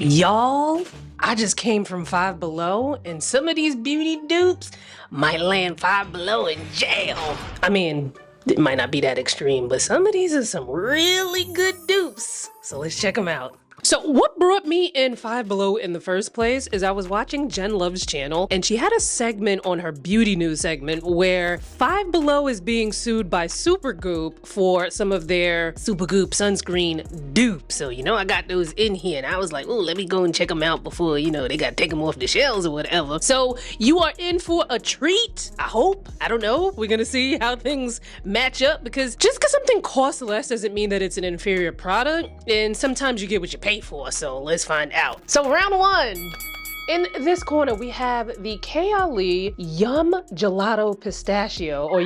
Y'all, I just came from Five Below, and some of these beauty dupes might land Five Below in jail. I mean, it might not be that extreme, but some of these are some really good dupes. So let's check them out. So what brought me in Five Below in the first place is I was watching Jen Love's channel, and she had a segment on her beauty news segment where Five Below is being sued by Supergoop for some of their Supergoop sunscreen dupes. So, you know, I got those in here and I was like, oh, let me go and check them out before, you know, they got to take them off the shelves or whatever. So you are in for a treat, I hope. I don't know. We're going to see how things match up, because just because something costs less doesn't mean that it's an inferior product. And sometimes you get what you pay for, so let's find out. So round one. In this corner, we have the KAYALI Yum Gelato Pistachio, or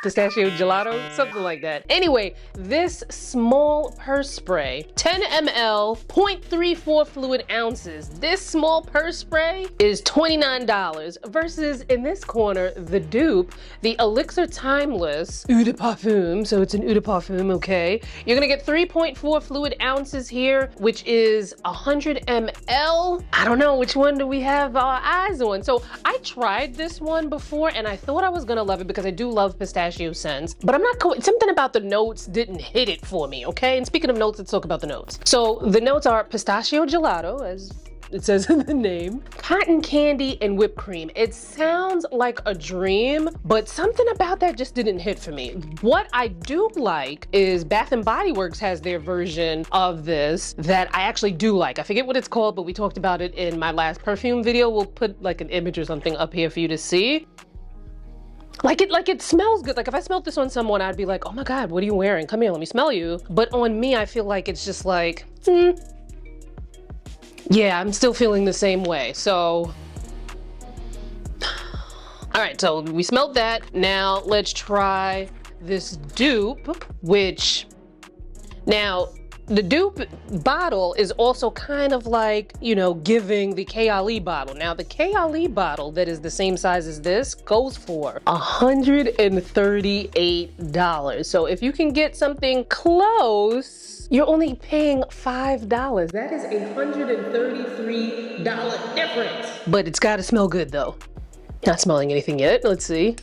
Pistachio Gelato, something like that. Anyway, this small purse spray, 10 ml, 0.34 fluid ounces. This small purse spray is $29 versus in this corner, the dupe, the Elixir Timeless Eau de Parfum. So it's an Eau de Parfum, okay? You're gonna get 3.4 fluid ounces here, which is 100 ml. I don't know, which one do we have our eyes on? So I tried this one before and I thought I was gonna love it because I do love pistachio scents, but I'm not something about the notes didn't hit it for me, okay? And speaking of notes, let's talk about the notes. So the notes are pistachio gelato, as it says in the name, cotton candy, and whipped cream. It sounds like a dream, but something about that just didn't hit for me. What I do like is Bath & Body Works has their version of this that I actually do like. I forget what it's called, but we talked about it in my last perfume video. We'll put like an image or something up here for you to see. Like it smells good. Like if I smelled this on someone, I'd be like, oh my God, what are you wearing? Come here, let me smell you. But on me, I feel like it's just like, yeah, I'm still feeling the same way. So, all right, so we smelled that. Now let's try this dupe, which, now the dupe bottle is also kind of like, you know, giving the KAYALI bottle. Now the KAYALI bottle that is the same size as this goes for $138. So if you can get something close, you're only paying $5. That is $133 difference. But it's gotta smell good though. Not smelling anything yet, let's see.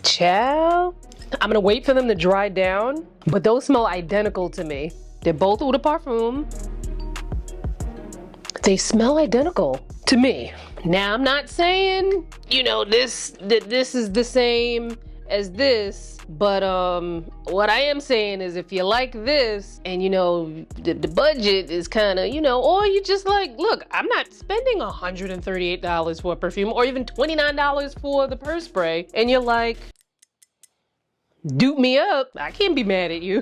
Ciao. I'm gonna wait for them to dry down, but those smell identical to me. They're both Eau de Parfum. They smell identical to me. Now, I'm not saying, you know, this is the same as this, but what I am saying is if you like this and, you know, the budget is kind of, you know, or you just like, look, I'm not spending $138 for a perfume or even $29 for the purse spray, and you're like, dupe me up, I can't be mad at you.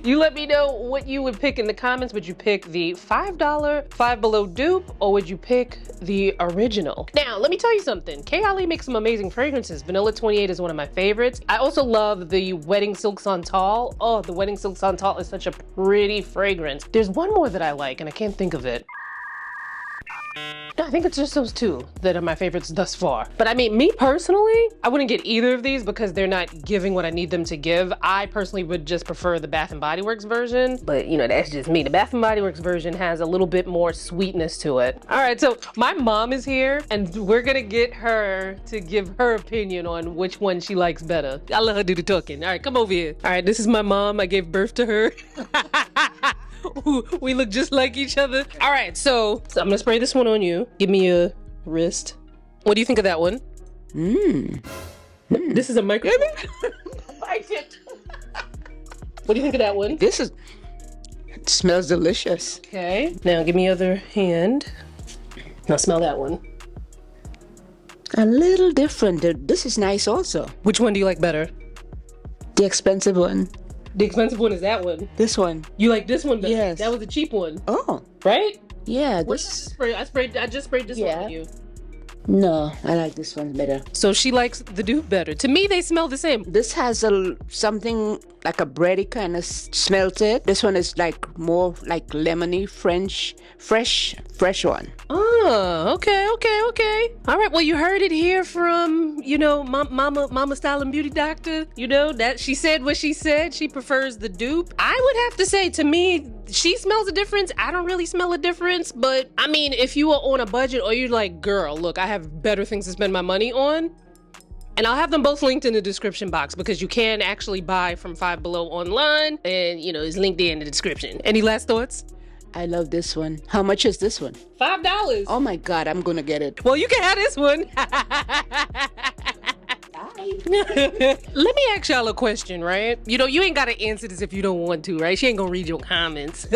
You let me know what you would pick in the comments. Would you pick the $5 Five Below dupe, or would you pick the original? Now, let me tell you something. KAYALI makes some amazing fragrances. Vanilla 28 is one of my favorites. I also love the Wedding Silk Santal. Oh, the Wedding Silk Santal is such a pretty fragrance. There's one more that I like, and I can't think of it. No, I think it's just those two that are my favorites thus far. But I mean, me personally, I wouldn't get either of these because they're not giving what I need them to give. I personally would just prefer the Bath & Body Works version, but you know, that's just me. The Bath & Body Works version has a little bit more sweetness to it. All right, so my mom is here and we're gonna get her to give her opinion on which one she likes better. I'll let her do the talking. All right, come over here. All right, this is my mom. I gave birth to her. Ooh, we look just like each other. All right, so I'm gonna spray this one on you. Give me your wrist. What do you think of that one? This is a micro. Bite it. What do you think of that one? It smells delicious. Okay, now give me your other hand. Now smell that one. A little different. This is nice also. Which one do you like better? The expensive one. The expensive one is that one. This one. You like this one better? Yes. That was the cheap one. Oh. Right? Yeah. I just sprayed this one on you. No, I like this one better. So she likes the dupe better. To me, they smell the same. This has something like a bready kind of smell to it. This one is like more like lemony, fresh one. Oh, okay. All right, well, you heard it here from, you know, Mama Style and Beauty Doctor. You know, that she said what she said. She prefers the dupe. I would have to say, to me, she smells a difference. I don't really smell a difference, but I mean, if you are on a budget or you're like, girl, look, I have better things to spend my money on. And I'll have them both linked in the description box because you can actually buy from Five Below online, and you know, it's linked there in the description. Any last thoughts? I love this one. How much is this one? $5. Oh my God, I'm gonna get it. Well, you can have this one. Let me ask y'all a question, right? You know, you ain't gotta answer this if you don't want to, right? She ain't gonna read your comments.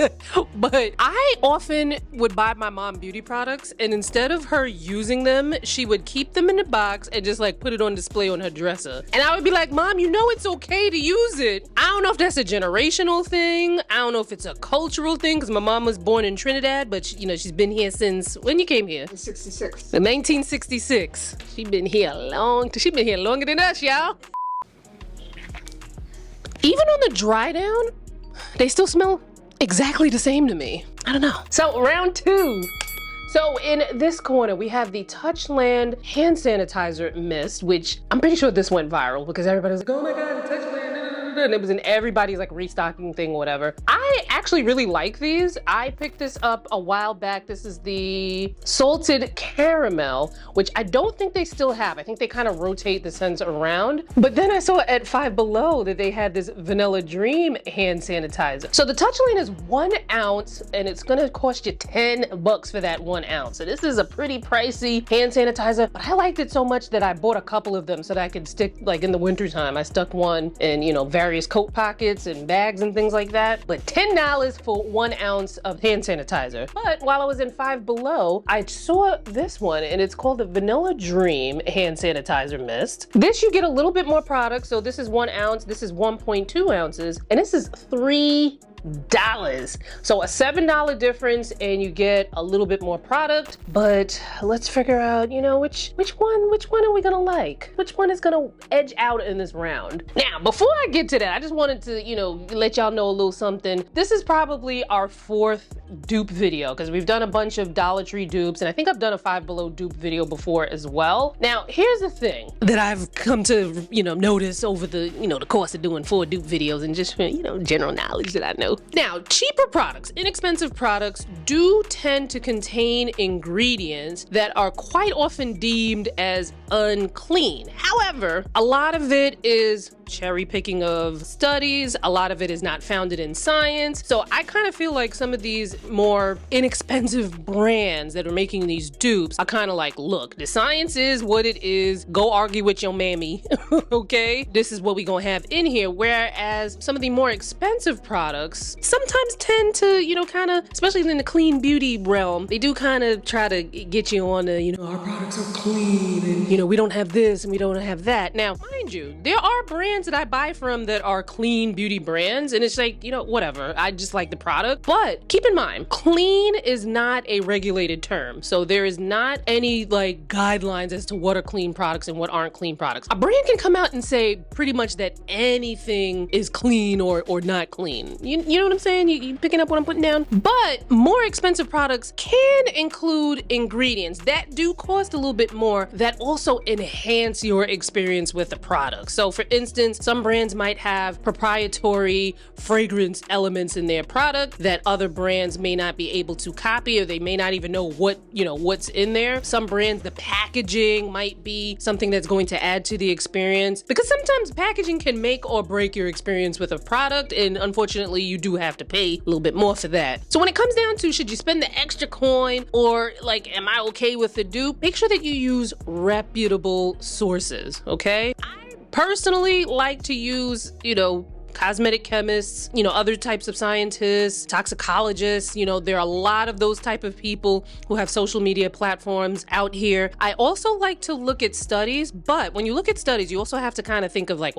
But I often would buy my mom beauty products, and instead of her using them, she would keep them in the box and just like put it on display on her dresser. And I would be like, Mom, you know it's okay to use it. I don't know if that's a generational thing. I don't know if it's a cultural thing, because my mom was born in Trinidad, but you know, she's been here since, when you came here? 66. 1966. She's been here longer than us, y'all. Even on the dry down, they still smell exactly the same to me. I don't know. So round 2. So in this corner, we have the Touchland hand sanitizer mist, which I'm pretty sure this went viral because everybody was like, oh my God, Touchland. And it was in everybody's like restocking thing or whatever. I actually really like these. I picked this up a while back. This is the salted caramel, which I don't think they still have. I think they kind of rotate the scents around. But then I saw at Five Below that they had this Vanilla Dream hand sanitizer. So the Touchland is 1 ounce and it's gonna cost you $10 for that 1 ounce. So this is a pretty pricey hand sanitizer, but I liked it so much that I bought a couple of them so that I could stick, like in the wintertime, I stuck one in, you know, various coat pockets and bags and things like that. But $10 for 1 ounce of hand sanitizer. But while I was in Five Below, I saw this one and it's called the Vanilla Dream hand sanitizer mist. This you get a little bit more product. So this is 1 ounce, this is 1.2 ounces, and this is $3. So a $7 difference and you get a little bit more product. But let's figure out, you know, which one are we gonna like? Which one is gonna edge out in this round? Now, before I get to that, I just wanted to, you know, let y'all know a little something. This is probably our 4th dupe video because we've done a bunch of Dollar Tree dupes, and I think I've done a Five Below dupe video before as well. Now, here's the thing that I've come to, you know, notice over the, you know, the course of doing 4 dupe videos and just, you know, general knowledge that I know. Now, cheaper products, inexpensive products do tend to contain ingredients that are quite often deemed as unclean. However, a lot of it is cherry picking of studies. A lot of it is not founded in science. So I kind of feel like some of these more inexpensive brands that are making these dupes are kind of like, look, the science is what it is. Go argue with your mammy, okay? This is what we gonna have in here. Whereas some of the more expensive products sometimes tend to, you know, kind of, especially in the clean beauty realm, they do kind of try to get you on the, you know, our products are clean and, you know, we don't have this and we don't have that. Now, mind you, there are brands that I buy from that are clean beauty brands, and it's like, you know, whatever, I just like the product. But keep in mind, clean is not a regulated term. So there is not any like guidelines as to what are clean products and what aren't clean products. A brand can come out and say pretty much that anything is clean or not clean. You know what I'm saying? You picking up what I'm putting down? But more expensive products can include ingredients that do cost a little bit more that also enhance your experience with the product. So for instance, some brands might have proprietary fragrance elements in their product that other brands may not be able to copy, or they may not even know what, you know, what's in there. Some brands, the packaging might be something that's going to add to the experience, because sometimes packaging can make or break your experience with a product, and unfortunately you do have to pay a little bit more for that. So when it comes down to should you spend the extra coin or like am I okay with the dupe, make sure that you use reputable sources, okay? I personally like to use, you know, cosmetic chemists, you know, other types of scientists, toxicologists, you know, there are a lot of those type of people who have social media platforms out here. I also like to look at studies, but when you look at studies, you also have to kind of think of like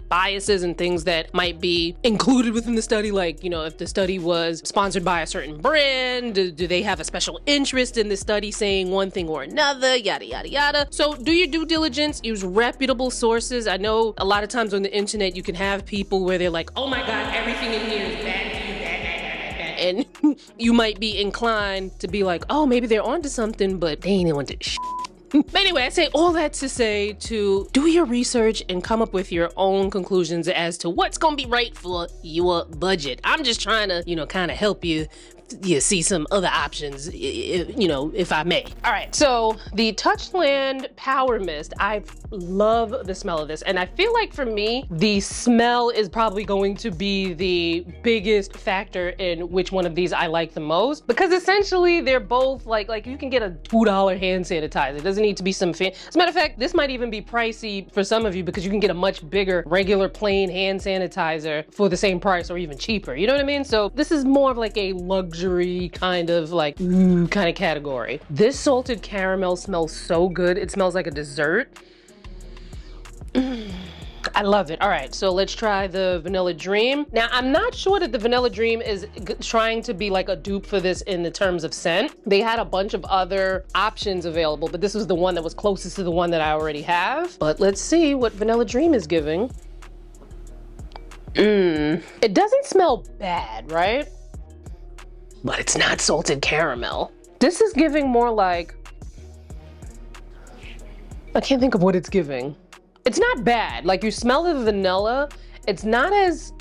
biases and things that might be included within the study. Like, you know, if the study was sponsored by a certain brand, do they have a special interest in the study saying one thing or another, yada, yada, yada. So do your due diligence, use reputable sources. I know a lot of times on the internet, you can have people where they're like, oh my God, everything in here is bad. And you might be inclined to be like, oh, maybe they're onto something, but they ain't into shit. But anyway, I say all that to say to do your research and come up with your own conclusions as to what's gonna be right for your budget. I'm just trying to, you know, kind of help you see some other options, you know, if I may. All right, so the Touchland Power Mist, I love the smell of this. And I feel like for me, the smell is probably going to be the biggest factor in which one of these I like the most, because essentially they're both like you can get a $2 hand sanitizer. It doesn't need to be some fan. As a matter of fact, this might even be pricey for some of you because you can get a much bigger regular plain hand sanitizer for the same price or even cheaper. You know what I mean? So this is more of like a luxury kind of like kind of category. This salted caramel smells so good. It smells like a dessert. I love it. All right, so let's try the Vanilla Dream. Now, I'm not sure that the Vanilla Dream is trying to be like a dupe for this in the terms of scent. They had a bunch of other options available, but this was the one that was closest to the one that I already have. But let's see what Vanilla Dream is giving. It doesn't smell bad, right? But it's not salted caramel. This is giving more like, I can't think of what it's giving. It's not bad. Like, you smell the vanilla. It's not as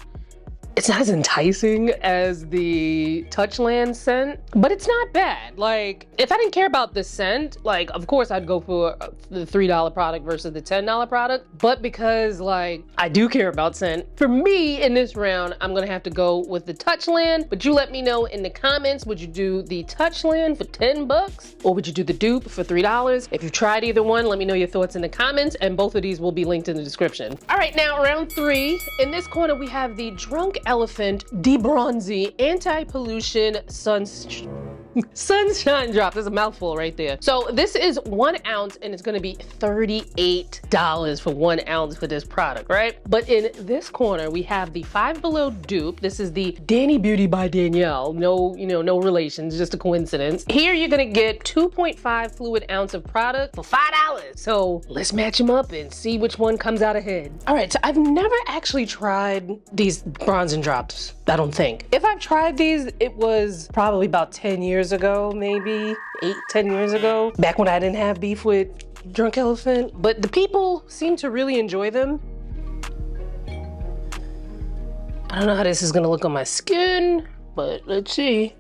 enticing as the Touchland scent, but it's not bad. Like, if I didn't care about the scent, like, of course I'd go for the $3 product versus the $10 product. But because, like, I do care about scent, for me in this round, I'm gonna have to go with the Touchland. But you let me know in the comments, would you do the Touchland for 10 bucks? Or would you do the dupe for $3? If you've tried either one, let me know your thoughts in the comments, and both of these will be linked in the description. All right, now round 3. In this corner, we have the Drunk Elephant D-Bronzi Anti-Pollution Sunshine Drop. There's a mouthful right there. So this is 1 ounce and it's gonna be $38 for 1 ounce for this product, right? But in this corner, we have the Five Below dupe. This is the Danny Beauty by Danielle. No, you know, no relations, just a coincidence. Here you're gonna get 2.5 fluid ounce of product for $5. So let's match them up and see which one comes out ahead. All right, so I've never actually tried these bronzing drops, I don't think. If I've tried these, it was probably about 10 years ago, maybe 8-10 years ago, back when I didn't have beef with Drunk Elephant. But the people seem to really enjoy them. I don't know how this is gonna look on my skin, but let's see.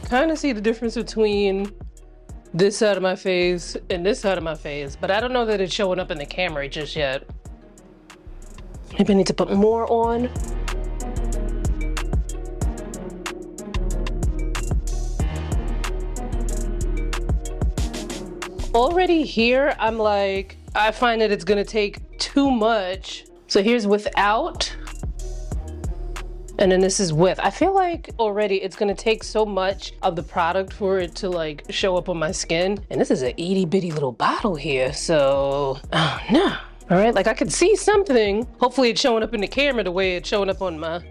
Kind of see the difference between this side of my face and this side of my face, but I don't know that it's showing up in the camera just yet. Maybe I need to put more on. Already here, I'm like, I find that it's gonna take too much. So here's without. And then this is with. I feel like already it's gonna take so much of the product for it to like show up on my skin. And this is an itty bitty little bottle here, so, oh no. All right, like I could see something. Hopefully it's showing up in the camera the way it's showing up on my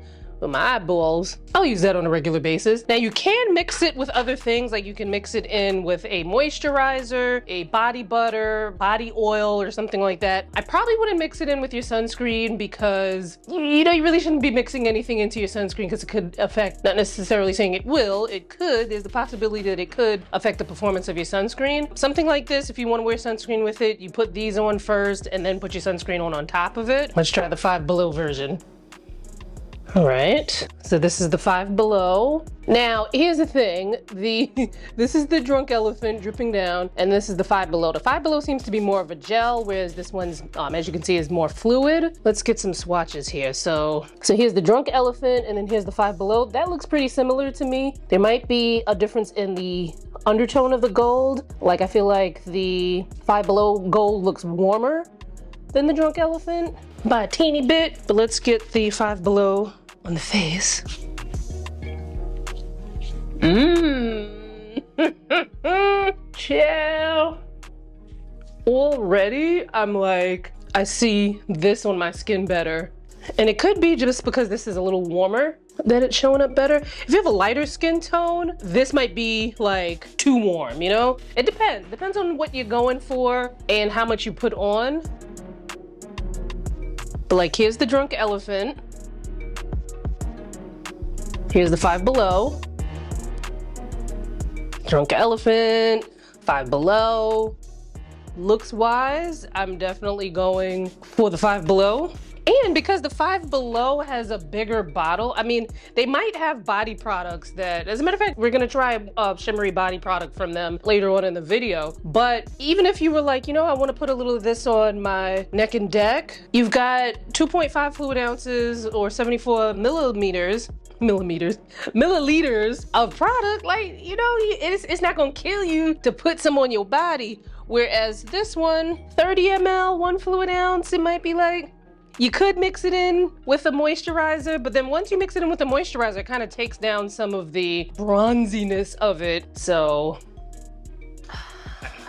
eyeballs. I'll use that on a regular basis. Now you can mix it with other things, like you can mix it in with a moisturizer, a body butter, body oil, or something like that. I probably wouldn't mix it in with your sunscreen because, you know, you really shouldn't be mixing anything into your sunscreen because it could affect, not necessarily saying it will, it could, there's the possibility that it could affect the performance of your sunscreen. Something like this, if you want to wear sunscreen with it, you put these on first and then put your sunscreen on top of it. Let's try the Five Below version. All right, so this is the Five Below. Now, here's the thing, this is the Drunk Elephant dripping down, and this is the Five Below. The Five Below seems to be more of a gel, whereas this one's, as you can see, is more fluid. Let's get some swatches here. So here's the Drunk Elephant, and then here's the Five Below. That looks pretty similar to me. There might be a difference in the undertone of the gold. Like, I feel like the Five Below gold looks warmer than the Drunk Elephant by a teeny bit, but let's get the Five Below on the face. Chill. Already, I'm like, I see this on my skin better. And it could be just because this is a little warmer that it's showing up better. If you have a lighter skin tone, this might be like too warm, you know? It depends. Depends on what you're going for and how much you put on. But like, here's the Drunk Elephant. Here's the Five Below. Drunk Elephant, Five Below. Looks wise, I'm definitely going for the Five Below. And because the Five Below has a bigger bottle, I mean, they might have body products that, as a matter of fact, we're gonna try a shimmery body product from them later on in the video. But even if you were like, you know, I wanna put a little of this on my neck and deck, you've got 2.5 fluid ounces or 74 milliliters of product. Like, you know, it's not gonna kill you to put some on your body. Whereas this one, 30 ml, 1 fluid ounce, it might be like, you could mix it in with a moisturizer, but then once you mix it in with a moisturizer, it kind of takes down some of the bronziness of it. So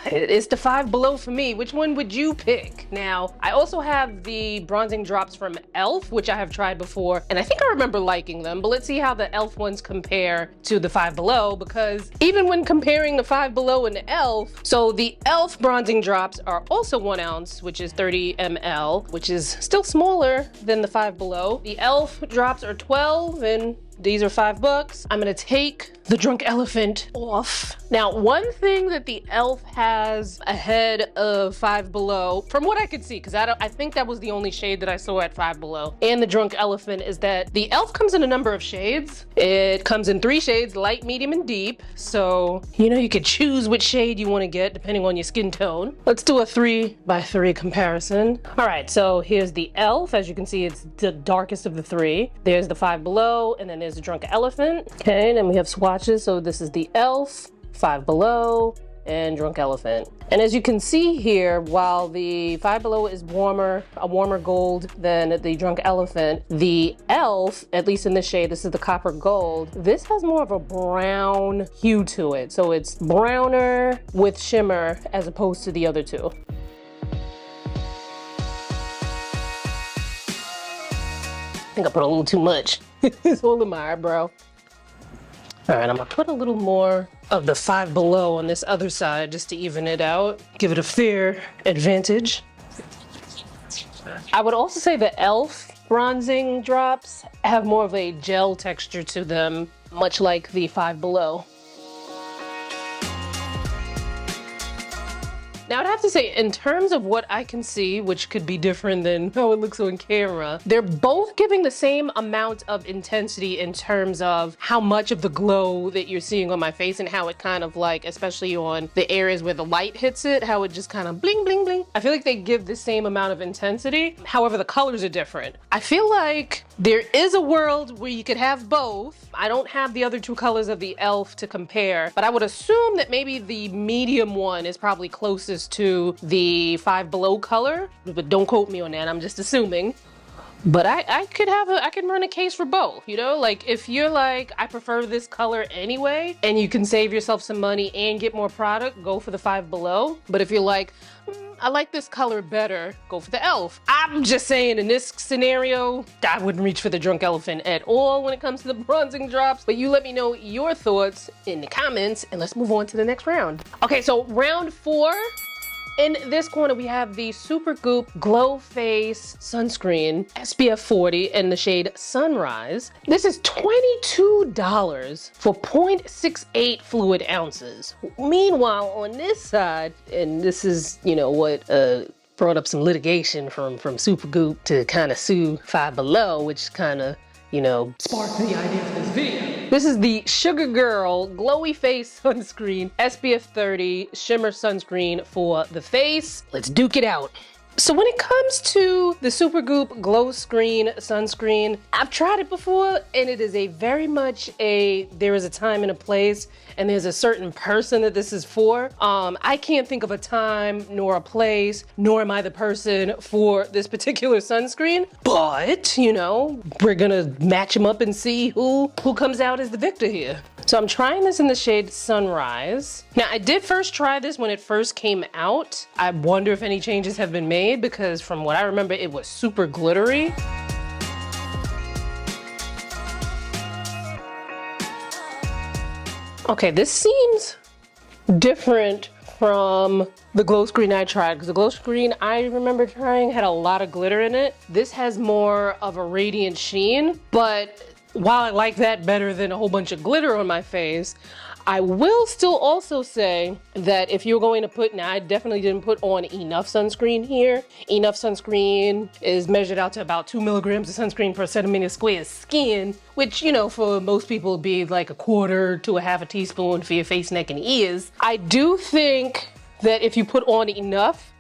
it's the Five Below for me. Which one would you pick? Now, I also have the bronzing drops from e.l.f, which I have tried before, and I think I remember liking them, but let's see how the e.l.f ones compare to the Five Below, because even when comparing the Five Below and the e.l.f, so the e.l.f bronzing drops are also 1 ounce, which is 30 ml, which is still smaller than the Five Below. The e.l.f drops are 12, and these are $5. I'm gonna take the Drunk Elephant off. Now, one thing that the e.l.f has ahead of Five Below, from what I could see, because I think that was the only shade that I saw at Five Below, and the Drunk Elephant, is that the e.l.f comes in a number of shades. It comes in 3 shades, light, medium, and deep. So, you know, you could choose which shade you wanna get depending on your skin tone. Let's do a 3x3 comparison. All right, so here's the e.l.f. As you can see, it's the darkest of the 3. There's the Five Below, and then there's the Drunk Elephant. Okay, then we have swatches. So this is the e.l.f, Five Below, and Drunk Elephant. And as you can see here, while the Five Below is warmer, a warmer gold than the Drunk Elephant, the e.l.f, at least in this shade, this is the Copper Gold, this has more of a brown hue to it. So it's browner with shimmer as opposed to the other two. I think I put a little too much. It's holding my eyebrow. All right, I'm gonna put a little more of the Five Below on this other side just to even it out, give it a fair advantage. I would also say the e.l.f bronzing drops have more of a gel texture to them, much like the Five Below. Now, I'd have to say, in terms of what I can see, which could be different than how it looks on camera, they're both giving the same amount of intensity in terms of how much of the glow that you're seeing on my face and how it kind of like, especially on the areas where the light hits it, how it just kind of bling, bling, bling. I feel like they give the same amount of intensity. However, the colors are different. I feel like there is a world where you could have both. I don't have the other 2 colors of the e.l.f to compare, but I would assume that maybe the medium one is probably closest to the Five Below color, but don't quote me on that, I'm just assuming. But I can run a case for both, you know? Like, if you're like, I prefer this color anyway, and you can save yourself some money and get more product, go for the Five Below. But if you're like, I like this color better, go for the e.l.f. I'm just saying, in this scenario, I wouldn't reach for the Drunk Elephant at all when it comes to the bronzing drops. But you let me know your thoughts in the comments, and let's move on to the next round. Okay, so round 4. In this corner, we have the Supergoop Glow Face Sunscreen SPF 40 in the shade Sunrise. This is $22 for 0.68 fluid ounces. Meanwhile, on this side, and this is, you know, what brought up some litigation from Supergoop to kind of sue Five Below, which kind of you know, sparked the idea for this video. This is the Sugargirl Glowy Face Sunscreen SPF 30 Shimmer Sunscreen for the face. Let's duke it out. So when it comes to the Supergoop Glowscreen Sunscreen, I've tried it before and it is a very much there is a time and a place and there's a certain person that this is for. I can't think of a time nor a place, nor am I the person for this particular sunscreen, but you know, we're gonna match them up and see who comes out as the victor here. So I'm trying this in the shade Sunrise. Now I did first try this when it first came out. I wonder if any changes have been made because from what I remember, it was super glittery. Okay, this seems different from the glow screen I tried, because the glow screen I remember trying had a lot of glitter in it. This has more of a radiant sheen, but while I like that better than a whole bunch of glitter on my face, I will still also say that if you're going to put, now I definitely didn't put on enough sunscreen here. Enough sunscreen is measured out to about 2 milligrams of sunscreen per centimeter square skin, which, you know, for most people would be like 1/4 to 1/2 teaspoon for your face, neck, and ears. I do think that if you put on enough,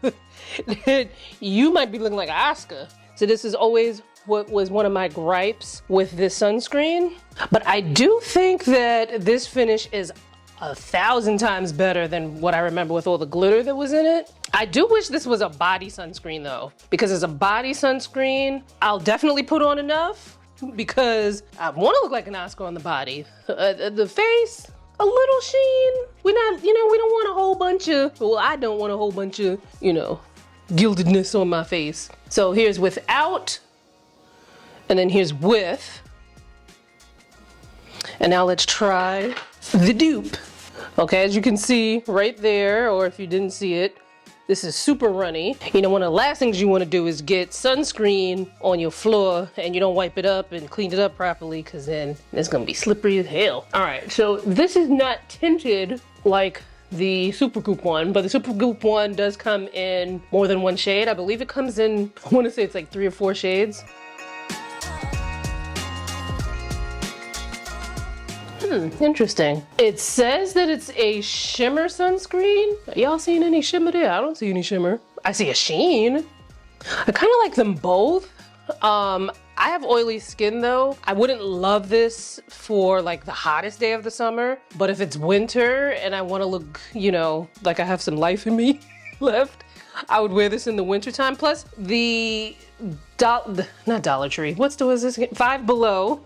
you might be looking like an Oscar. So this is always what was one of my gripes with this sunscreen. But I do think that this finish is 1,000 times better than what I remember with all the glitter that was in it. I do wish this was a body sunscreen though, because as a body sunscreen, I'll definitely put on enough because I want to look like an Oscar on the body. The face, a little sheen. We don't want a whole bunch of, well, I don't want a whole bunch of, you know, gildedness on my face. So here's without, and then here's with. And now let's try the dupe. Okay, as you can see right there, or if you didn't see it, this is super runny. You know, one of the last things you want to do is get sunscreen on your floor and you don't wipe it up and clean it up properly, because then it's gonna be slippery as hell. All right, so this is not tinted like the Supergoop one, but the Supergoop one does come in more than one shade. I believe it comes in, I want to say it's like 3 or 4 shades. Interesting. It says that it's a shimmer sunscreen. Y'all seen any shimmer there? I don't see any shimmer. I see a sheen. I kind of like them both. I have oily skin though. I wouldn't love this for like the hottest day of the summer, but if it's winter and I want to look, you know, like I have some life in me left, I would wear this in the winter time. Plus the not Dollar Tree, what's this again? Five Below.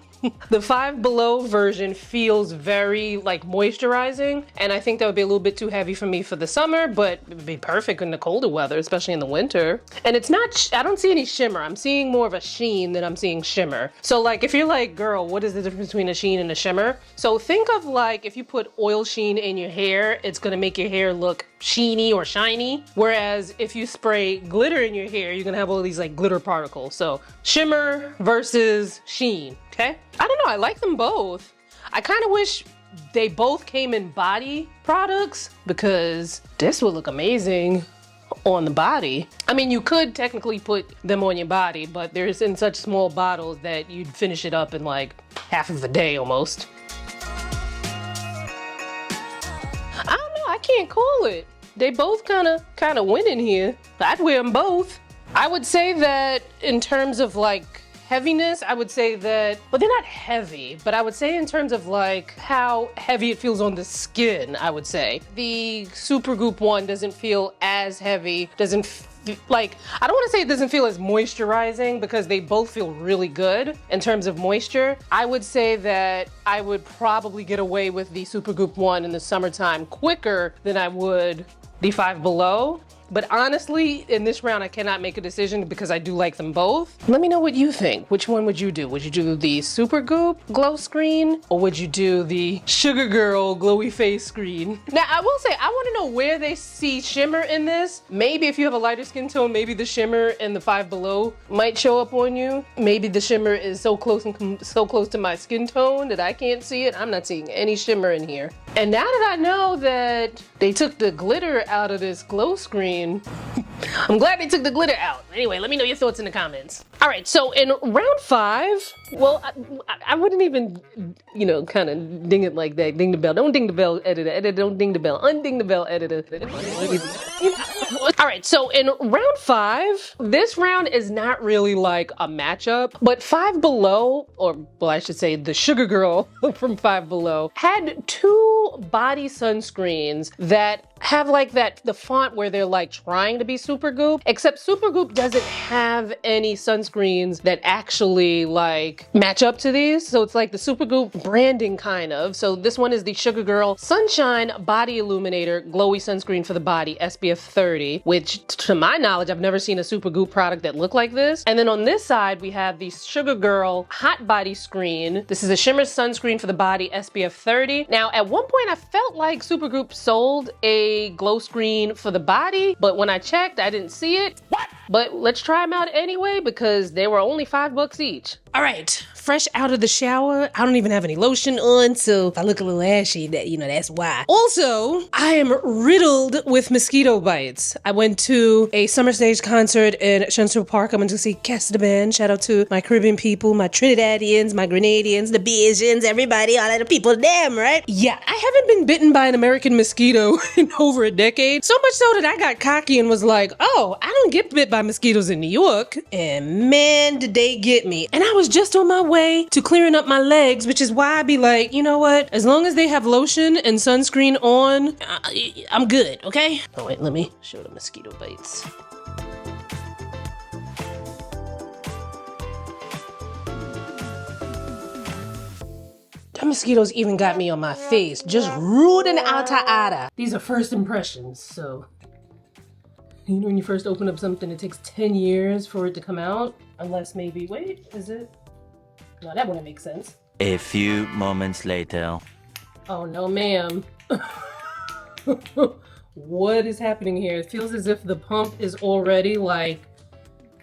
The Five Below version feels very like moisturizing, and I think that would be a little bit too heavy for me for the summer, but it would be perfect in the colder weather, especially in the winter. And it's not, I don't see any shimmer. I'm seeing more of a sheen than I'm seeing shimmer. So like if you're like, girl, what is the difference between a sheen and a shimmer? So think of like if you put oil sheen in your hair, it's gonna make your hair look sheeny or shiny. Whereas if you spray glitter in your hair, you're gonna have all these like glitter particles. So shimmer versus sheen. Okay, I don't know, I like them both. I kind of wish they both came in body products because this would look amazing on the body. I mean, you could technically put them on your body, but they're in such small bottles that you'd finish it up in like half of a day almost. I don't know, I can't call it. They both kind of win in here. I'd wear them both. I would say that in terms of like heaviness, I would say that, well, they're not heavy, but I would say in terms of like how heavy it feels on the skin, I would say. The Supergoop one doesn't feel as heavy, like, I don't want to say it doesn't feel as moisturizing because they both feel really good in terms of moisture. I would say that I would probably get away with the Supergoop one in the summertime quicker than I would the Five Below. But honestly, in this round, I cannot make a decision because I do like them both. Let me know what you think. Which one would you do? Would you do the Supergoop Glow Screen or would you do the Sugargirl Glowy Face Screen? Now, I will say, I want to know where they see shimmer in this. Maybe if you have a lighter skin tone, maybe the shimmer in the Five Below might show up on you. Maybe the shimmer is so close to my skin tone that I can't see it. I'm not seeing any shimmer in here. And now that I know that they took the glitter out of this glow screen, sunscreen. I'm glad they took the glitter out. Anyway, let me know your thoughts in the comments. All right, so in round 5, well, I wouldn't even, you know, kind of ding it like that. Ding the bell. Don't ding the bell, editor. Editor, don't ding the bell. Unding the bell, editor. All right, so in round 5, this round is not really like a matchup, but Five Below, or well, I should say the Sugargirl from Five Below, had 2 body sunscreens that have like the font where they're like trying to be Supergoop, except Supergoop doesn't have any sunscreens that actually like match up to these. So it's like the Supergoop branding kind of. So this one is the Sugargirl Sunshine Body Illuminator Glowy Sunscreen for the Body SPF 30, which to my knowledge, I've never seen a Supergoop product that looked like this. And then on this side, we have the Sugargirl Hot Body Screen. This is a shimmer sunscreen for the body SPF 30. Now, at one point I felt like Supergoop sold a glow screen for the body, but when I checked, I didn't see it. What? But let's try them out anyway because they were only $5 each. All right, fresh out of the shower. I don't even have any lotion on, so if I look a little ashy, that's why. Also, I am riddled with mosquito bites. I went to a summer stage concert in Central Park. I went to see Cast the Band. Shout out to my Caribbean people, my Trinidadians, my Grenadians, the Bajans, everybody, all of the people, damn, right? Yeah, I haven't been bitten by an American mosquito in over a decade. So much so that I got cocky and was like, oh, I don't get bit by mosquitoes in New York. And man, did they get me. And I was just on my way to clearing up my legs, which is why I be like, you know what? As long as they have lotion and sunscreen on, I'm good, okay? Oh wait, let me show the mosquito bites. The mosquitoes even got me on my face, just rooting out. These are first impressions, so you know when you first open up something, it takes 10 years for it to come out. Unless maybe, wait, is it? No, that wouldn't make sense. A few moments later. Oh no, ma'am. What is happening here? It feels as if the pump is already like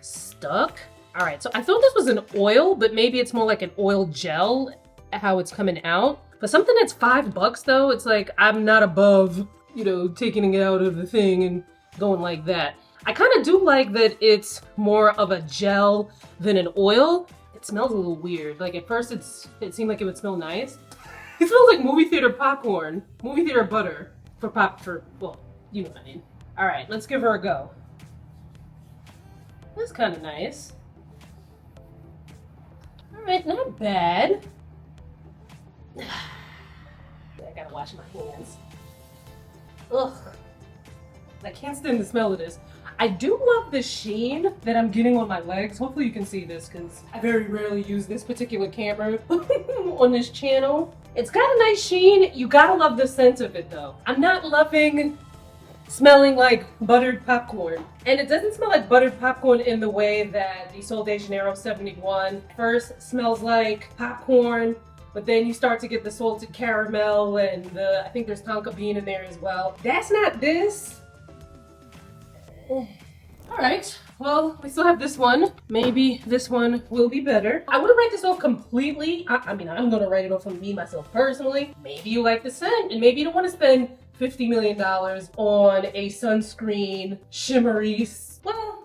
stuck. All right, so I thought this was an oil, but maybe it's more like an oil gel, how it's coming out. But something that's $5 though, it's like, I'm not above, you know, taking it out of the thing and going like that. I kind of do like that it's more of a gel than an oil. It smells a little weird. Like at first it seemed like it would smell nice. It smells like movie theater popcorn, movie theater butter well, you know what I mean. All right, let's give her a go. That's kind of nice. All right, not bad. I gotta wash my hands. Ugh. I can't stand the smell of this. I do love the sheen that I'm getting on my legs. Hopefully you can see this because I very rarely use this particular camera on this channel. It's got a nice sheen. You gotta love the scent of it though. I'm not loving smelling like buttered popcorn. And it doesn't smell like buttered popcorn in the way that the Sol de Janeiro 71 first smells like popcorn, but then you start to get the salted caramel and I think there's tonka bean in there as well. That's not this. All right, well, we still have this one. Maybe this one will be better. I wouldn't write this off completely. I mean, I'm gonna write it off on me, myself personally. Maybe you like the scent and maybe you don't wanna spend $50 million on a sunscreen shimmery, well,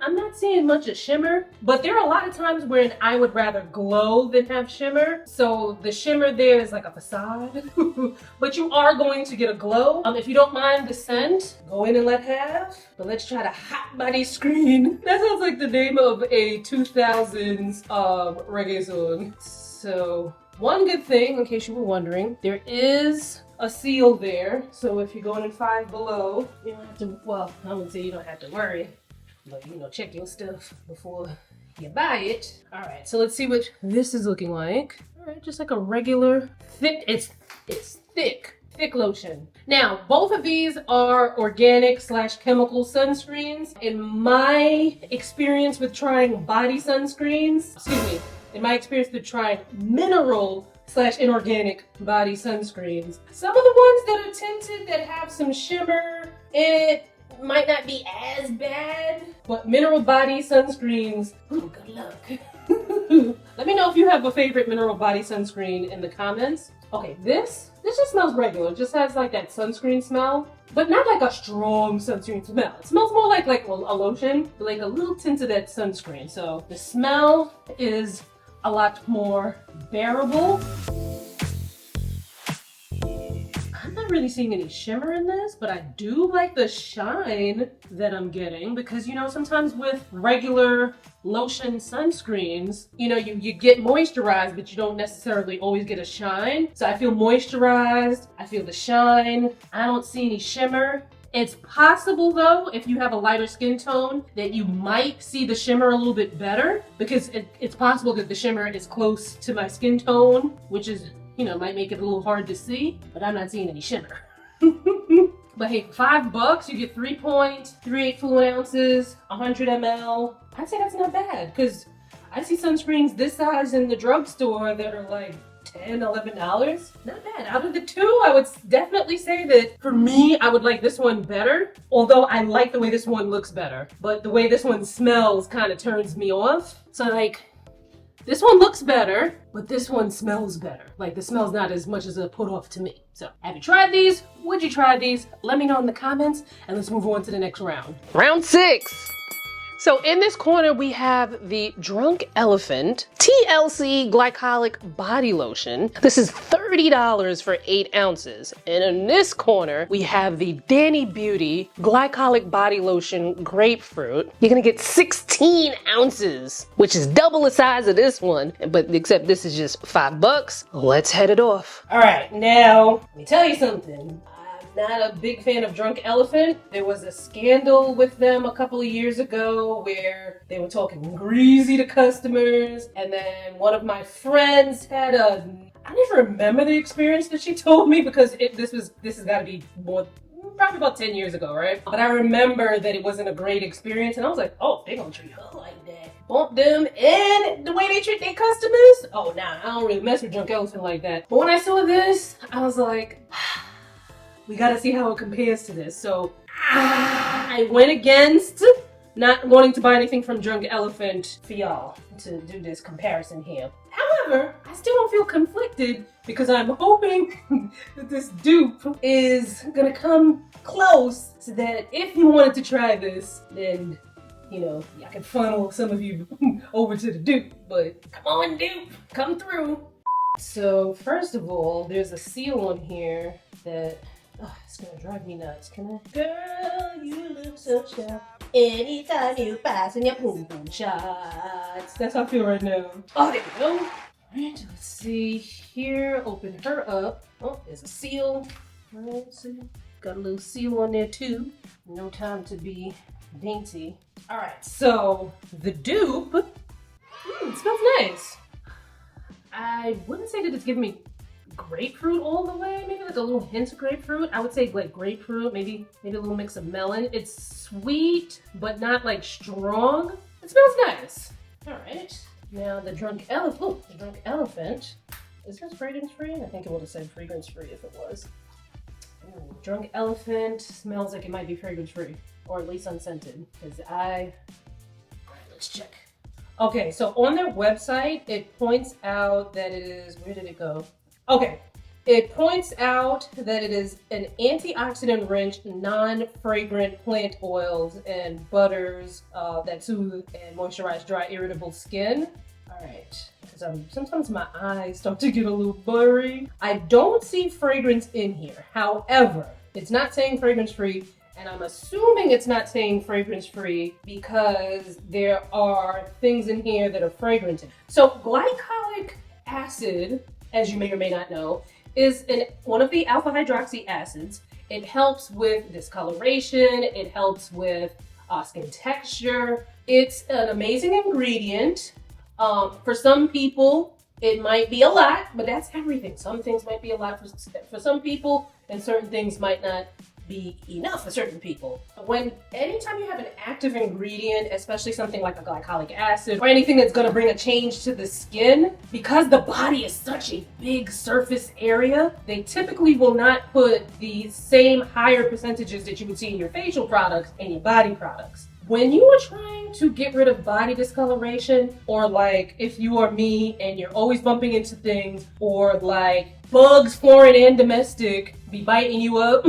I'm not seeing much of shimmer, but there are a lot of times when I would rather glow than have shimmer. So the shimmer there is like a facade, but you are going to get a glow. If you don't mind the scent, go in and let have. But let's try the Hot Body Screen. That sounds like the name of a 2000s reggae song. So one good thing, in case you were wondering, there is a seal there. So if you're going in Five Below, you don't have to, well, I would say you don't have to worry. But, you know, check your stuff before you buy it. All right, so let's see what this is looking like. All right, just like a regular thick, it's thick lotion. Now, both of these are organic / chemical sunscreens. In my experience with trying body sunscreens, in my experience with trying mineral / inorganic body sunscreens, some of the ones that are tinted that have some shimmer, it might not be as bad, but mineral body sunscreens, ooh, good luck. Let me know if you have a favorite mineral body sunscreen in the comments. Okay, this This just smells regular. It just has like that sunscreen smell, but not like a strong sunscreen smell. It smells more like a lotion, like a little tint of that sunscreen. So the smell is a lot more bearable. I'm not really seeing any shimmer in this, but I do like the shine that I'm getting because, you know, sometimes with regular lotion sunscreens, you know, you get moisturized, but you don't necessarily always get a shine. So I feel moisturized, I feel the shine, I don't see any shimmer. It's possible though, if you have a lighter skin tone, that you might see the shimmer a little bit better because it's possible that the shimmer is close to my skin tone, which is, you know, might make it a little hard to see, but I'm not seeing any shimmer. But hey, for $5, you get 3.38 fluid ounces, 100 ml. I'd say that's not bad because I see sunscreens this size in the drugstore that are like $10, $11. Not bad. Out of the two, I would definitely say that for me, I would like this one better. Although I like the way this one looks better, but the way this one smells kind of turns me off. So like, this one looks better, but this one smells better. Like the smell's not as much as a put off to me. So have you tried these? Would you try these? Let me know in the comments and let's move on to the next round. Round 6. So in this corner, we have the Drunk Elephant T.L.C. Glycolic Body Lotion. This is $30 for 8 ounces. And in this corner, we have the Danny Beauty Glycolic Body Lotion Grapefruit. You're gonna get 16 ounces, which is double the size of this one, but except this is just $5. Let's head it off. All right, now, let me tell you something. Not a big fan of Drunk Elephant. There was a scandal with them a couple of years ago where they were talking greasy to customers, and then one of my friends had I don't even remember the experience that she told me because this has got to be probably about 10 years ago, right? But I remember that it wasn't a great experience, and I was like, oh, they gonna treat her like that. Bump them and the way they treat their customers? Oh, nah, I don't really mess with Drunk Elephant like that. But when I saw this, I was like, we gotta see how it compares to this. So I went against not wanting to buy anything from Drunk Elephant for y'all to do this comparison here. However, I still don't feel conflicted because I'm hoping that this dupe is gonna come close so that if you wanted to try this, then, you know, I can funnel some of you over to the dupe. But come on, dupe, come through. So first of all, there's a seal on here that it's gonna drive me nuts. Can I? Girl, you look so sharp. Anytime you pass in your boom boom shots. That's how I feel right now. Oh, there we go. Alright, let's see here. Open her up. Oh, there's a seal. Alright, see. Got a little seal on there too. No time to be dainty. Alright, so the dupe. It smells nice. I wouldn't say that it's giving me grapefruit all the way, maybe like a little hint of grapefruit. I would say like grapefruit, maybe a little mix of melon. It's sweet, but not like strong. It smells nice. All right, now the Drunk Elephant. Oh, the Drunk Elephant. Is this fragrance free? I think it would have said fragrance free if it was. Drunk Elephant smells like it might be fragrance free, or at least unscented, because let's check. Okay, so on their website, it points out that it is, where did it go? Okay, it points out that it is an antioxidant-rich, non-fragrant plant oils and butters that soothe and moisturize dry, irritable skin. All right, because sometimes my eyes start to get a little blurry. I don't see fragrance in here. However, it's not saying fragrance-free, and I'm assuming it's not saying fragrance-free because there are things in here that are fragrant. So glycolic acid, as you may or may not know, is one of the alpha hydroxy acids. It helps with discoloration, it helps with skin texture. It's an amazing ingredient. For some people, it might be a lot, but that's everything. Some things might be a lot for some people, and certain things might not be enough for certain people. Anytime you have an active ingredient, especially something like a glycolic acid or anything that's gonna bring a change to the skin, because the body is such a big surface area, they typically will not put the same higher percentages that you would see in your facial products in your body products. When you are trying to get rid of body discoloration, or like if you are me and you're always bumping into things, or like bugs, foreign and domestic, be biting you up,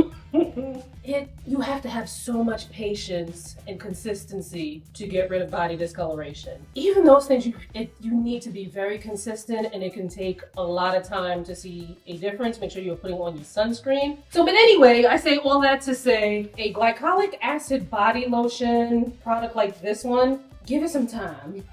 you have to have so much patience and consistency to get rid of body discoloration. Even those things, you need to be very consistent, and it can take a lot of time to see a difference. Make sure you're putting on your sunscreen. So, but anyway, I say all that to say a glycolic acid body lotion product like this one, give it some time.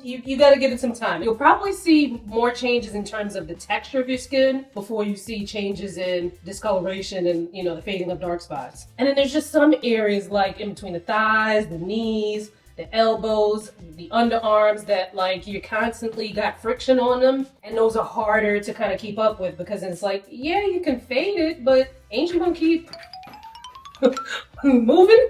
you gotta give it some time. You'll probably see more changes in terms of the texture of your skin before you see changes in discoloration and, you know, the fading of dark spots. And then there's just some areas like in between the thighs, the knees, the elbows, the underarms that like you constantly got friction on them, and those are harder to kind of keep up with because it's like, yeah, you can fade it, but ain't you gonna keep moving?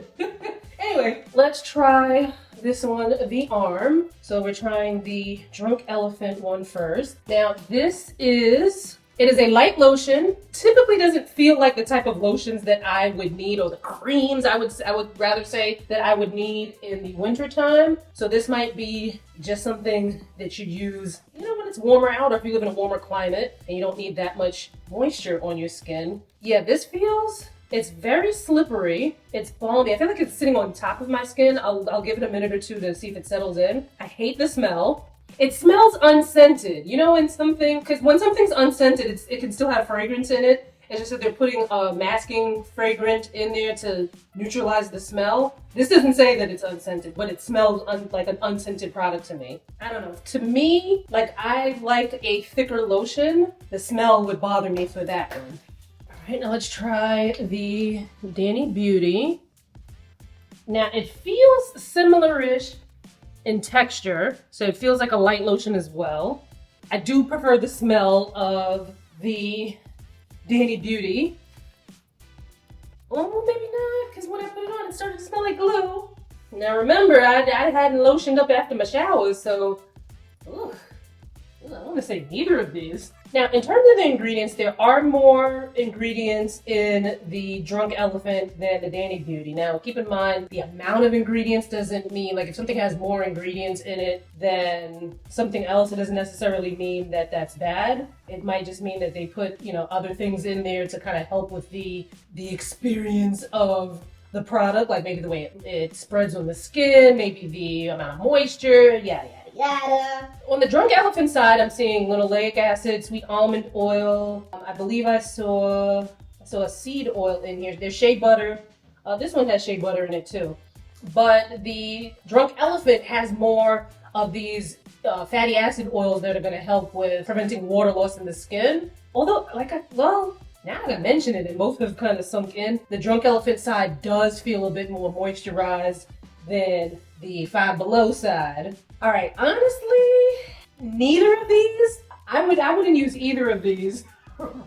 Anyway, let's try this one, the arm. So we're trying the Drunk Elephant one first. Now it is a light lotion. Typically doesn't feel like the type of lotions that I would need, or the creams I would rather say that I would need in the winter time. So this might be just something that you use, you know, when it's warmer out, or if you live in a warmer climate and you don't need that much moisture on your skin. Yeah, this feels, it's very slippery. It's balmy. I feel like it's sitting on top of my skin. I'll give it a minute or two to see if it settles in. I hate the smell. It smells unscented. You know, because when something's unscented, it can still have fragrance in it. It's just that they're putting a masking fragrant in there to neutralize the smell. This doesn't say that it's unscented, but it smells like an unscented product to me. I don't know. To me, like, I like a thicker lotion. The smell would bother me for that one. All right, now let's try the Danny Beauty. Now it feels similar-ish in texture, so it feels like a light lotion as well. I do prefer the smell of the Danny Beauty. Oh, maybe not, because when I put it on, it started to smell like glue. Now remember, I hadn't lotioned up after my showers, so ugh. I don't want to say neither of these. Now, in terms of the ingredients, there are more ingredients in the Drunk Elephant than the Danny Beauty. Now, keep in mind, the amount of ingredients doesn't mean, like, if something has more ingredients in it than something else, it doesn't necessarily mean that that's bad. It might just mean that they put, you know, other things in there to kind of help with the experience of the product, like maybe the way it spreads on the skin, maybe the amount of moisture, yada, yada. Yada. On the Drunk Elephant side, I'm seeing linoleic acid, sweet almond oil. I believe I saw a seed oil in here. There's shea butter. This one has shea butter in it too. But the Drunk Elephant has more of these fatty acid oils that are going to help with preventing water loss in the skin. Although, now that I mention it and both have kind of sunk in, the Drunk Elephant side does feel a bit more moisturized than the Five Below side. All right, honestly, neither of these, I wouldn't use either of these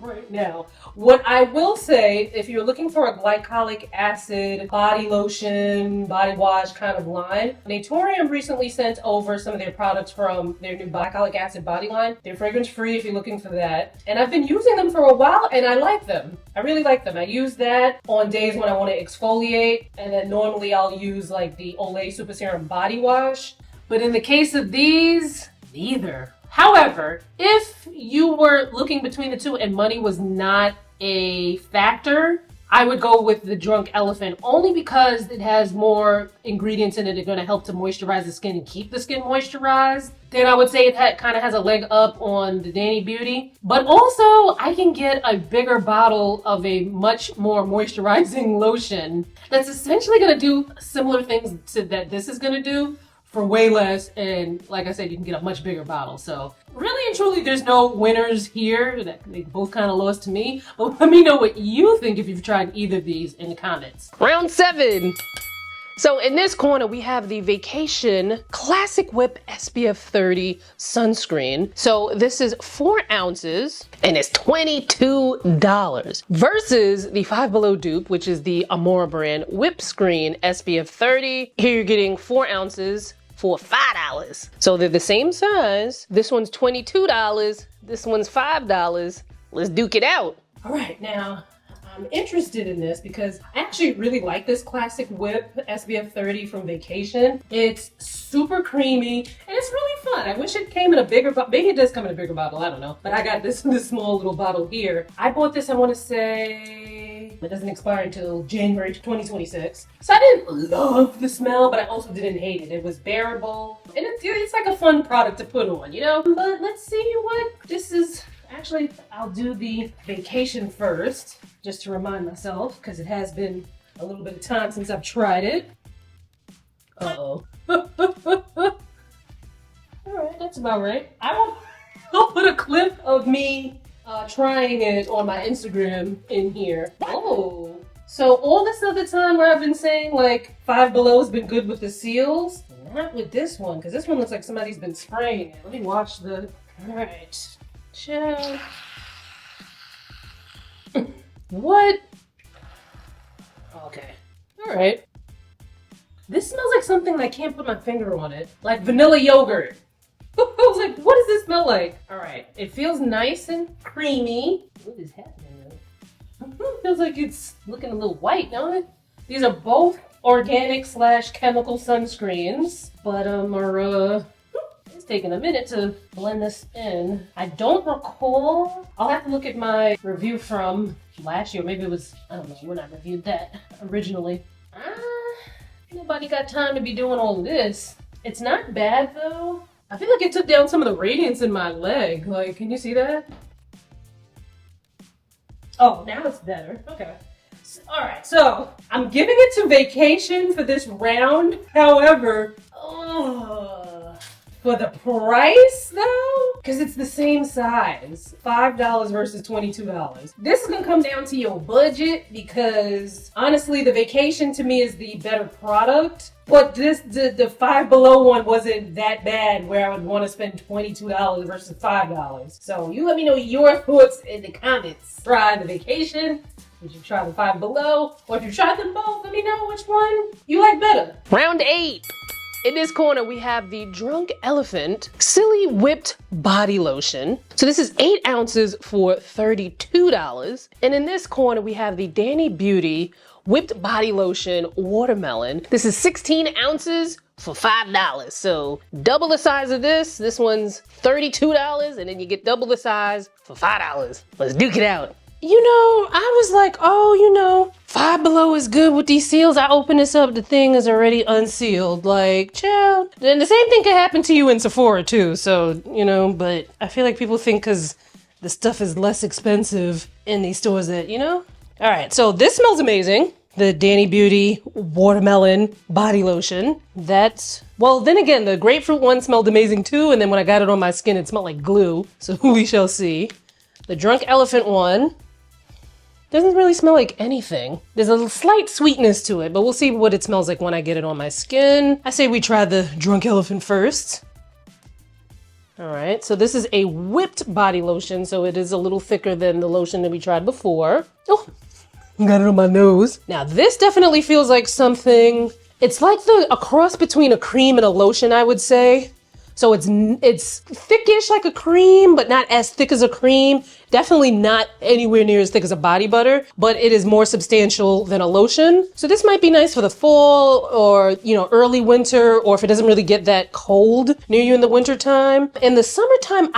right now. What I will say, if you're looking for a glycolic acid body lotion, body wash kind of line, Naturium recently sent over some of their products from their new glycolic acid body line. They're fragrance free if you're looking for that. And I've been using them for a while and I like them. I really like them. I use that on days when I want to exfoliate, and then normally I'll use like the Olay Super Serum body wash. But in the case of these, neither. However, if you were looking between the two and money was not a factor, I would go with the Drunk Elephant only because it has more ingredients in it that are going to help to moisturize the skin and keep the skin moisturized. Then I would say it kind of has a leg up on the Danny Beauty. But also, I can get a bigger bottle of a much more moisturizing lotion that's essentially going to do similar things to that this is going to do, for way less, and like I said, you can get a much bigger bottle. So really and truly, there's no winners here. They both kind of lost to me. But let me know what you think if you've tried either of these in the comments. Round 7. So in this corner, we have the Vacation Classic Whip SPF 30 sunscreen. So this is 4 ounces and it's $22 versus the Five Below dupe, which is the Amora brand Whip Screen SPF 30. Here you're getting 4 ounces for $5. So they're the same size. This one's $22, this one's $5. Let's duke it out. All right, now I'm interested in this because I actually really like this Classic Whip SPF 30 from Vacation. It's super creamy and it's really fun. I wish it came in a bigger bottle. Maybe it does come in a bigger bottle, I don't know. But I got this small little bottle here. I bought this, I want to say, it doesn't expire until January 2026. So I didn't love the smell, but I also didn't hate it. It was bearable and it's like a fun product to put on, you know? But let's see what this is. Actually, I'll do the Vacation first, just to remind myself, because it has been a little bit of time since I've tried it. Uh-oh. Alright, that's about right. I'll put a clip of me trying it on my Instagram in here. Oh, so all this other time where I've been saying like Five Below has been good with the seals, not with this one, because this one looks like somebody's been spraying it. Let me watch the... Alright. Chill. What? Okay. Alright. This smells like something I can't put my finger on it. Like vanilla yogurt. I was like, what does this smell like? Alright. It feels nice and creamy. What is happening? It feels like it's looking a little white, don't it? These are both organic / chemical sunscreens, but are it's taking a minute to blend this in. I don't recall. I'll have to look at my review from last year. Maybe it was, I don't know, when I reviewed that originally. Nobody got time to be doing all of this. It's not bad though. I feel like it took down some of the radiance in my leg. Like, can you see that? Oh, now it's better. Okay. All right, so I'm giving it to Vacation for this round. However, for the price though, because it's the same size, $5 versus $22. This is gonna come down to your budget because honestly, the Vacation to me is the better product. But the Five Below one wasn't that bad where I would want to spend $22 versus $5. So you let me know your thoughts in the comments. Try the Vacation. Did you try the Five Below? Or if you tried them both, let me know which one you like better. Round 8. In this corner, we have the Drunk Elephant Sili Whipped Body Lotion. So this is 8 ounces for $32. And in this corner, we have the Danny Beauty Whipped Body Lotion Watermelon. This is 16 ounces for $5. So double the size of this. This one's $32, and then you get double the size for $5. Let's duke it out. You know, I was like, oh, you know, Five Below is good with these seals. I open this up, the thing is already unsealed. Like, chill. And the same thing could happen to you in Sephora too. So, you know, but I feel like people think because the stuff is less expensive in these stores that, you know. All right, so this smells amazing. The Danny Beauty Watermelon Body Lotion. That's, well, then again, the grapefruit one smelled amazing too. And then when I got it on my skin, it smelled like glue. So we shall see. The Drunk Elephant one doesn't really smell like anything. There's a slight sweetness to it, but we'll see what it smells like when I get it on my skin. I say we try the Drunk Elephant first. All right, so this is a whipped body lotion, so it is a little thicker than the lotion that we tried before. Oh, got it on my nose. Now this definitely feels like something, it's like a cross between a cream and a lotion, I would say. So it's thickish like a cream, but not as thick as a cream. Definitely not anywhere near as thick as a body butter, but it is more substantial than a lotion. So this might be nice for the fall or, you know, early winter, or if it doesn't really get that cold near you in the winter time. In the summertime,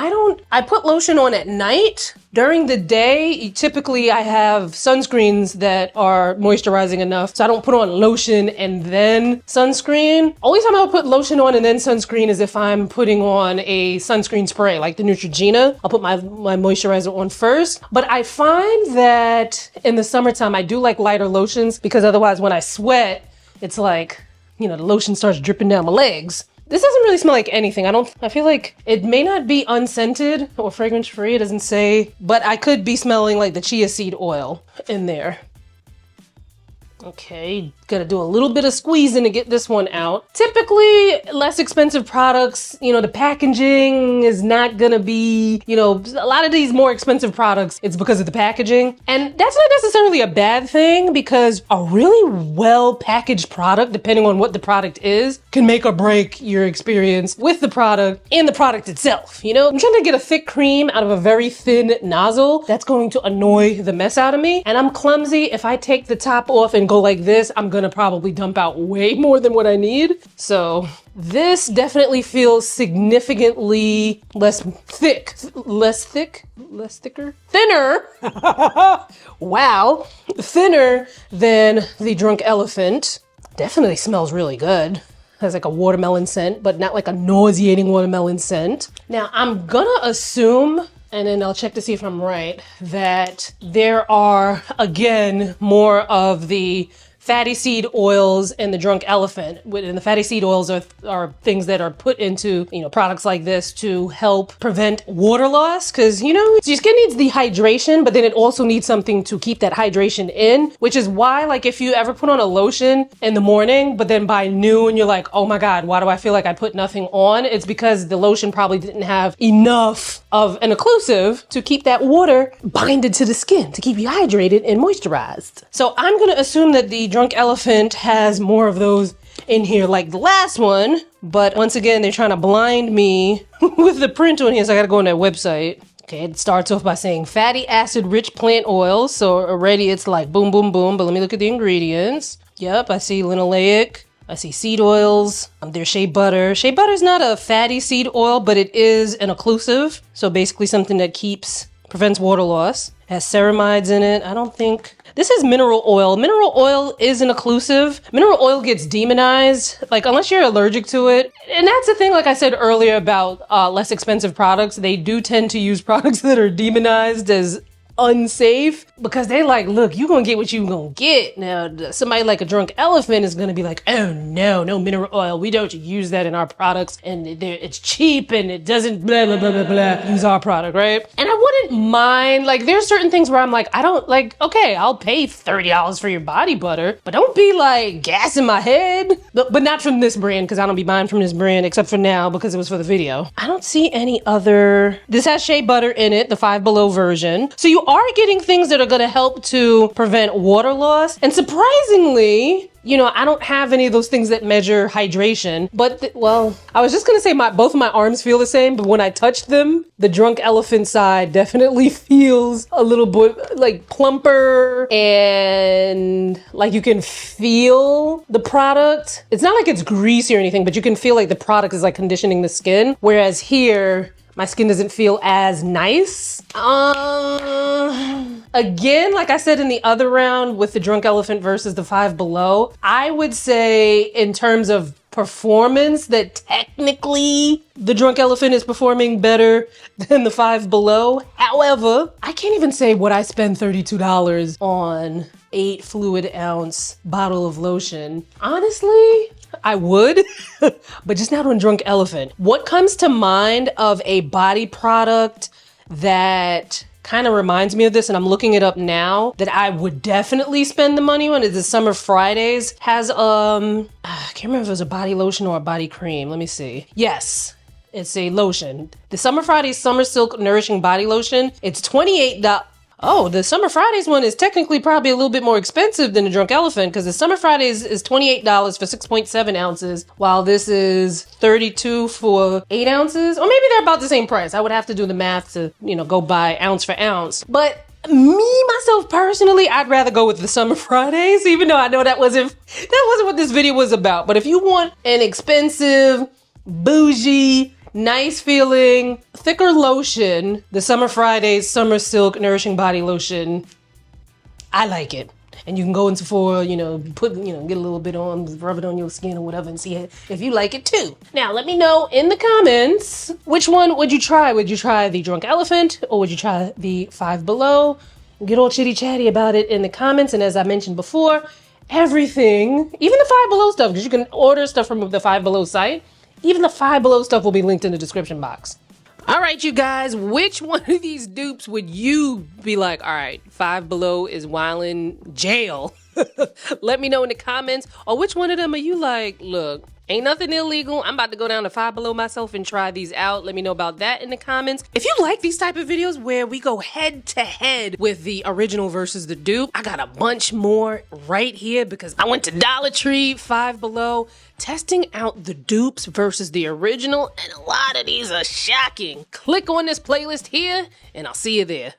I put lotion on at night. During the day, typically I have sunscreens that are moisturizing enough, so I don't put on lotion and then sunscreen. Only time I'll put lotion on and then sunscreen is if I'm putting on a sunscreen spray, like the Neutrogena. I'll put my moisturizer on first. But I find that in the summertime, I do like lighter lotions because otherwise when I sweat, it's like, you know, the lotion starts dripping down my legs. This doesn't really smell like anything. I feel like it may not be unscented or fragrance free, it doesn't say, but I could be smelling like the chia seed oil in there. Okay, gotta do a little bit of squeezing to get this one out. Typically, less expensive products, you know, the packaging is not gonna be, you know, a lot of these more expensive products, it's because of the packaging. And that's not necessarily a bad thing because a really well packaged product, depending on what the product is, can make or break your experience with the product and the product itself. You know, I'm trying to get a thick cream out of a very thin nozzle. That's going to annoy the mess out of me. And I'm clumsy. If I take the top off and go like this, I'm gonna probably dump out way more than what I need. So this definitely feels significantly thinner. Wow, thinner than the Drunk Elephant. Definitely smells really good. Has like a watermelon scent, but not like a nauseating watermelon scent. Now I'm gonna assume, and then I'll check to see if I'm right, that there are, again, more of the fatty seed oils in the Drunk Elephant. And the fatty seed oils are things that are put into, you know, products like this to help prevent water loss. Cause you know, your skin needs the hydration, but then it also needs something to keep that hydration in, which is why, like, if you ever put on a lotion in the morning, but then by noon you're like, oh my God, why do I feel like I put nothing on? It's because the lotion probably didn't have enough of an occlusive to keep that water binded to the skin, to keep you hydrated and moisturized. So I'm gonna assume that the Drunk Elephant has more of those in here like the last one, but once again, they're trying to blind me with the print on here, so I gotta go on their website. Okay, it starts off by saying fatty acid rich plant oils, so already it's like boom, boom, boom, but let me look at the ingredients. Yep, I see linoleic. I see seed oils. There's shea butter. Shea butter is not a fatty seed oil, but it is an occlusive. So basically something that prevents water loss. It has ceramides in it. I don't think... This is mineral oil. Mineral oil is an occlusive. Mineral oil gets demonized, like unless you're allergic to it. And that's the thing, like I said earlier about less expensive products. They do tend to use products that are demonized as unsafe because they like, look, you gonna get what you gonna get. Now somebody like a Drunk Elephant is gonna be like, oh no mineral oil, we don't use that in our products, and it's cheap and it doesn't blah blah blah blah blah use our product, right? And I wouldn't mind, like, there's certain things where I'm like, I don't like, okay, I'll pay $30 for your body butter, but don't be like gassing my head. But not from this brand, because I don't be buying from this brand except for now because it was for the video. I don't see any other. This has shea butter in it, the Five Below version, so you are getting things that are going to help to prevent water loss. And surprisingly, you know, I don't have any of those things that measure hydration, but well, I was just going to say both of my arms feel the same, but when I touch them, the Drunk Elephant side definitely feels a little bit like plumper, and like you can feel the product. It's not like it's greasy or anything, but you can feel like the product is like conditioning the skin. Whereas here, my skin doesn't feel as nice. Again, like I said in the other round with the Drunk Elephant versus the Five Below, I would say in terms of performance that technically the Drunk Elephant is performing better than the Five Below. However, I can't even say what I spend $32 on 8 fluid ounce bottle of lotion. Honestly, I would, but just not on Drunk Elephant. What comes to mind of a body product that kind of reminds me of this, and I'm looking it up now, that I would definitely spend the money on is the Summer Fridays. Has, I can't remember if it was a body lotion or a body cream. Let me see. Yes, it's a lotion. The Summer Fridays Summer Silk Nourishing Body Lotion. It's $28. Oh, the Summer Fridays one is technically probably a little bit more expensive than the Drunk Elephant, because the Summer Fridays is $28 for 6.7 ounces, while this is $32 for 8 ounces. Or maybe they're about the same price. I would have to do the math to, you know, go by ounce for ounce. But me, myself, personally, I'd rather go with the Summer Fridays, even though I know that wasn't what this video was about. But if you want an expensive, bougie, nice feeling, thicker lotion, the Summer Fridays Summer Silk Nourishing Body Lotion, I like it. And you can go in Sephora, you know, get a little bit on, rub it on your skin or whatever, and see if you like it too. Now, let me know in the comments, which one would you try? Would you try the Drunk Elephant, or would you try the Five Below? Get all chitty chatty about it in the comments. And as I mentioned before, everything, even the Five Below stuff, because you can order stuff from the Five Below site. Even the Five Below stuff will be linked in the description box. All right, you guys, which one of these dupes would you be like, all right, Five Below is wildin' jail? Let me know in the comments, or which one of them are you like, look, ain't nothing illegal. I'm about to go down to Five Below myself and try these out. Let me know about that in the comments. If you like these type of videos where we go head to head with the original versus the dupe, I got a bunch more right here because I went to Dollar Tree, Five Below, testing out the dupes versus the original, and a lot of these are shocking. Click on this playlist here, and I'll see you there.